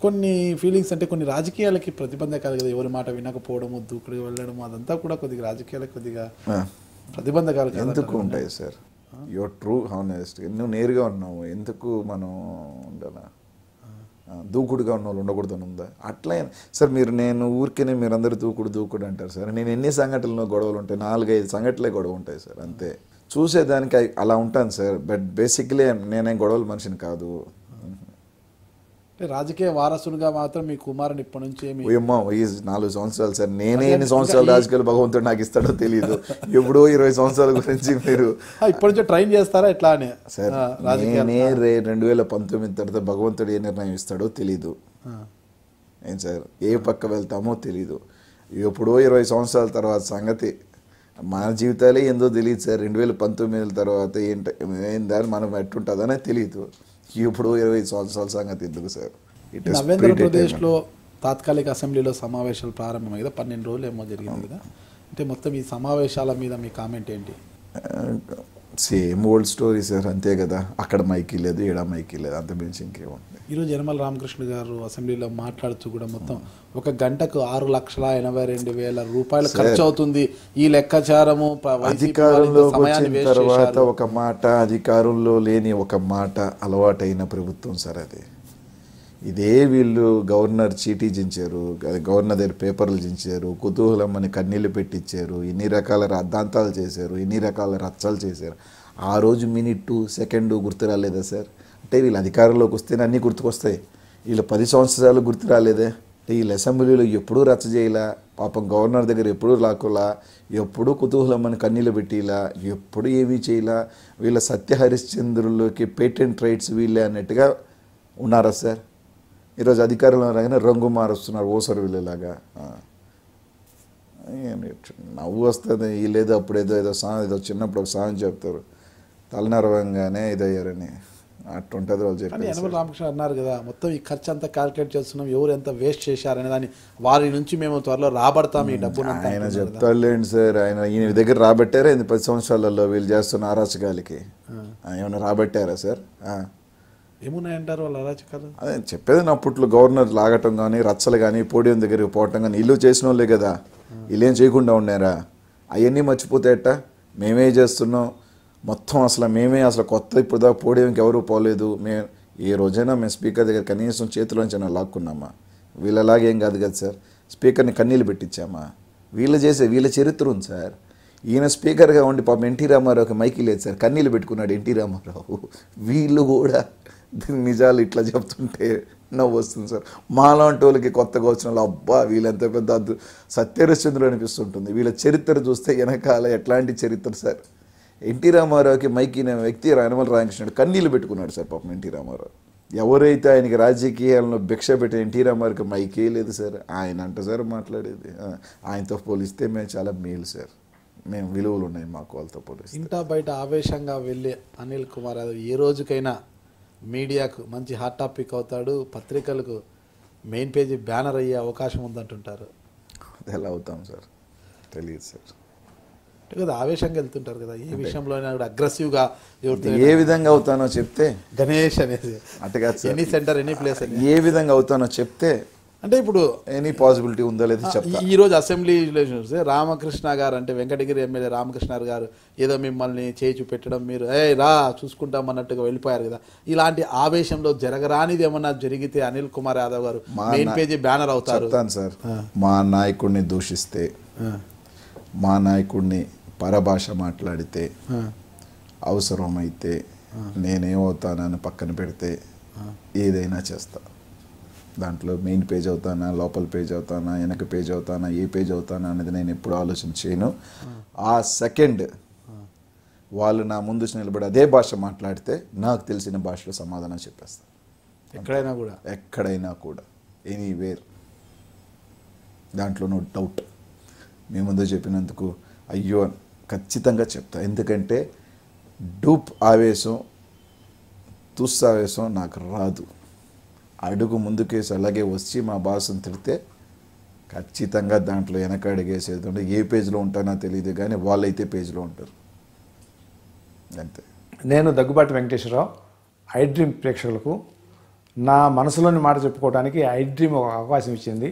కొన్ని ఫీలింగ్స్ అంటే కొన్ని రాజకీయాలకి ప్రతిబంధకాలు కదా, ఎవరి మాట వినకపోవడము, దూకుడు వెళ్ళడము, అదంతా కూడా కొద్దిగా రాజకీయాలకు కొద్దిగా ప్రతిబంధకాలు కదా. ఎందుకు ఉంటాయి సార్? యువర్ ట్రూ హానెస్ట్, నువ్వు నేరుగా ఉన్నావు, ఎందుకు మనం ఉండాలా? దూకుడుగా ఉన్న వాళ్ళు ఉండకూడదని ఉందా? అట్లా సార్ మీరు నేను ఊరికేనే మీరు అందరూ దూకుడు అంటారు సార్. నేను ఎన్ని సంఘటనలో గొడవలు ఉంటాయి, 4-5 సంఘటనలే గొడవ ఉంటాయి సార్, అంతే. చూసేదానికి అలా ఉంటాను సార్, బట్ బేసిక్లీ నేనేం గొడవల మనిషిని కాదు. రాజకీయ వారసులుగా మాత్రం మీ కుమారుని ఇప్పటి నుంచి ఏమో 4 సంవత్సరాలు సార్, నేనే ఎన్ని సంవత్సరాలు రాజకీయాలు భగవంతుడు నాకు ఇస్తాడో తెలియదు. ఎప్పుడో 20 సంవత్సరాల గురించి మీరు ఇప్పటి నుంచి ట్రైన్ చేస్తారా ఎట్లా అని సార్? నేనే 2019 తర్వాత భగవంతుడు ఏ నిర్ణయం ఇస్తాడో తెలీదు. ఏం సార్, ఏ పక్క వెళ్తామో తెలీదు. ఎప్పుడో 20 సంవత్సరాల తర్వాత సంగతి, మన జీవితాలే ఏందో తెలియదు సార్. 2019 తర్వాత ఏందని మనం ఎట్టుంటుందనే తెలియదు. ఇప్పుడు 20 సంవత్సరాల సంగతి ఎందుకు సార్? నవేంద్రప్రదేశ్లో తాత్కాలిక అసెంబ్లీలో సమావేశాలు ప్రారంభమై కదా, 12 రోజులు ఏమో జరిగింది కదా. అంటే మొత్తం ఈ సమావేశాల మీద మీ కామెంట్ ఏంటి? సేమ్ ఓల్డ్ స్టోరీ సార్, అంతే కదా. అక్కడ మైకి లేదు, ఈడ మైకి లేదు, అంత మించి ఇంకేముంది. ఈరోజు యనమల రామకృష్ణ గారు అసెంబ్లీలో మాట్లాడుతూ కూడా మొత్తం ఒక గంటకు 6,82,000 రూపాయలు ఖర్చు అవుతుంది, ఈ లెక్కాచారము అధికారంలో వచ్చిన తర్వాత ఒక మాట, అధికారంలో లేని ఒక మాట అలవాటైన ప్రభుత్వం సార్ అది. ఇదే వీళ్ళు గవర్నర్ చీటీ చించారు, గవర్నర్ దగ్గర పేపర్లు చించారు, కుతూహలం అని కన్నీళ్ళు పెట్టించారు, ఇన్ని రకాల రాద్ధాంతాలు చేశారు, ఇన్ని రకాల రచ్చలు చేశారు. ఆ రోజు మినిట్ సెకండ్ గుర్తు రాలేదా సార్? అంటే వీళ్ళు అధికారంలోకి వస్తేనే అన్నీ గుర్తుకొస్తాయి. వీళ్ళు 10 సంవత్సరాలు గుర్తు రాలేదే? అంటే వీళ్ళు అసెంబ్లీలో ఎప్పుడూ రచ్చ చేయలా, పాపం గవర్నర్ దగ్గర ఎప్పుడూ లాకోలా, ఎప్పుడూ కుతూహలం అని కన్నీళ్ళు పెట్టిలా, ఎప్పుడు ఏమీ చేయలా. వీళ్ళ సత్య హరిశ్చంద్రుల్లోకి పేటెంట్ రైట్స్ వీళ్ళే అన్నట్టుగా ఉన్నారా సార్? ఈరోజు అధికారంలో రాగానే రంగు మారుస్తున్నారు ఓసరు వీళ్ళలాగా. నవ్వు వస్తుంది. వీళ్ళేదో అప్పుడేదో ఏదో చిన్నప్పుడు ఒక సాంగ్ చెప్తారు, తలనరవంగానే ఇదయ్యారని. అట్టుంటుంది వాళ్ళు చెప్పి. యనమల రామకృష్ణ అన్నారు కదా, మొత్తం ఈ ఖర్చు అంతా క్యాల్కులేట్ చేస్తున్నాం, ఎవరు ఎంత వేస్ట్ చేశారనే దాన్ని, వారి నుంచి మేము త్వరలో రాబడతాం ఈ డబ్బును. ఆయన చెప్తారులేండి సార్, ఈయన దగ్గర రాబట్టారా 10 సంవత్సరాలలో వీళ్ళు చేస్తున్న అరాచకాలకి? ఏమైనా రాబట్టారా సార్? ఏమున్నాయంటారు వాళ్ళ అరాచకాలు? అదే చెప్పేది, అప్పట్లో గవర్నర్ లాగటం కానీ, రచ్చలు కానీ, పోడియం దగ్గరికి పోవటం కానీ, ఇల్లు చేసిన వాళ్ళే కదా. వీళ్ళేం చేయకుండా ఉన్నారా? అవన్నీ మర్చిపోతాయట. మేమే చేస్తున్నాం మొత్తం, మేమే కొత్త ఇప్పుడు దాకా పోడియంకి ఎవరు పోలేదు. ఏ రోజైనా మేము స్పీకర్ దగ్గర కనీసం చేతిలోంచి లాక్కున్నామా? వీళ్ళలాగేం కాదు కదా సార్, స్పీకర్ని కన్నీళ్ళు పెట్టించామా? వీళ్ళ చరిత్ర ఉంది సార్. ఈయన స్పీకర్గా ఉండి పాపం ఎన్టీ రామారావుకి మైకి లేదు సార్, కన్నీళ్ళు పెట్టుకున్నాడు ఎన్టీ రామారావు. వీళ్ళు కూడా నిజాలు ఇట్లా చెప్తుంటే నవ్వు వస్తుంది సార్. మాలాంటి వాళ్ళకి కొత్తగా వచ్చిన వాళ్ళు, అబ్బా వీళ్ళంత పెద్ద సత్యహరిశ్చంద్రుడు అనిపిస్తుంటుంది. వీళ్ళ చరిత్ర చూస్తే వెనకాల ఎట్లాంటి చరిత్ర సార్. ఎన్టీ రామారావుకి మైకిన వ్యక్తి యనమల రామకృష్ణుడు కన్నీళ్ళు పెట్టుకున్నాడు సార్ పాపం ఎన్టీ రామారావు. ఎవరైతే ఆయనకి రాజకీయాలను భిక్ష పెట్టిన ఎన్టీ రామారావుకి మైకే లేదు సార్. ఆయన అంట సార్ మాట్లాడేది. ఆయనతో పోలిస్తే మేము చాలా మేలు సార్, మేము విలువలు ఉన్నాయి మాకు వాళ్ళతో పోలిస్తే. ఇంటా బయట ఆవేశంగా వెళ్ళే అనిల్ కుమార్ యాదవ్ ఏ రోజుకైనా మీడియాకు మంచి హాట్ టాపిక్ అవుతాడు, పత్రికలకు మెయిన్ పేజీ బ్యానర్ అయ్యే అవకాశం ఉందంటుంటారు. అది ఎలా అవుతాం సార్, తెలియదు సార్. కదా ఆవేశంగా వెళ్తుంటారు కదా, ఏ విషయంలో కూడా అగ్రెసివ్గా ఏ విధంగా అవుతానో చెప్తే, గణేష్ అనేది అటుగా ఎనీ సెంటర్ ఎనీ ప్లేస్ ఏ విధంగా అవుతానో చెప్తే, అంటే ఇప్పుడు ఎనీ పాసిబిలిటీ ఉందో లేదో చెప్తా. ఈరోజు అసెంబ్లీలో రామకృష్ణ గారు, అంటే వెంకటగిరి ఎమ్మెల్యే రామకృష్ణ గారు ఏదో మిమ్మల్ని చేయి చూపెట్టడం, మీరు రా చూసుకుంటాం అన్నట్టుగా వెళ్ళిపోయారు కదా. ఇలాంటి ఆవేశంలో జరగరానిది ఏమన్నా జరిగితే అనిల్ కుమార్ యాదవ్ గారు మెయిన్ పేజీ బ్యానర్ అవుతారు. చెప్తాను సార్, మా నాయకుడిని దూషిస్తే, మా నాయకుడిని పరభాష మాట్లాడితే, అవసరమైతే నేనేమవుతానని పక్కన పెడితే ఏదైనా చేస్తా. దాంట్లో మెయిన్ పేజ్ అవుతానా, లోపల పేజ్ అవుతానా, వెనక పేజ్ అవుతానా, ఏ పేజ్ అవుతానా అనేది నేను ఎప్పుడు ఆలోచన చేయను. ఆ సెకండ్ వాళ్ళు నా ముందు నిలబడి అదే భాష మాట్లాడితే నాకు తెలిసిన భాషలో సమాధానం చెప్పేస్తాను. ఎక్కడైనా కూడా ఎనీవేర్, దాంట్లో నో డౌట్. మీ ముందు చెప్పినందుకు అయ్యో ఖచ్చితంగా చెప్తా. ఎందుకంటే డూప్ ఆవేశం, తుస్సావేశం నాకు రాదు. అడుగు ముందుకేసి అలాగే వచ్చి మా బాసుని తిడితే ఖచ్చితంగా దాంట్లో వెనక అడిగేసేది ఉంటే ఏ పేజ్లో ఉంటానో తెలియదు, కానీ వాళ్ళైతే పేజ్లో ఉంటారు అంతే. నేను దగ్గుబాటి వెంకటేశ్వరరావు ఐ డ్రీమ్ ప్రేక్షకులకు నా మనసులోని మాట చెప్పుకోవడానికి ఐ డ్రీమ్ ఒక అవకాశం ఇచ్చింది.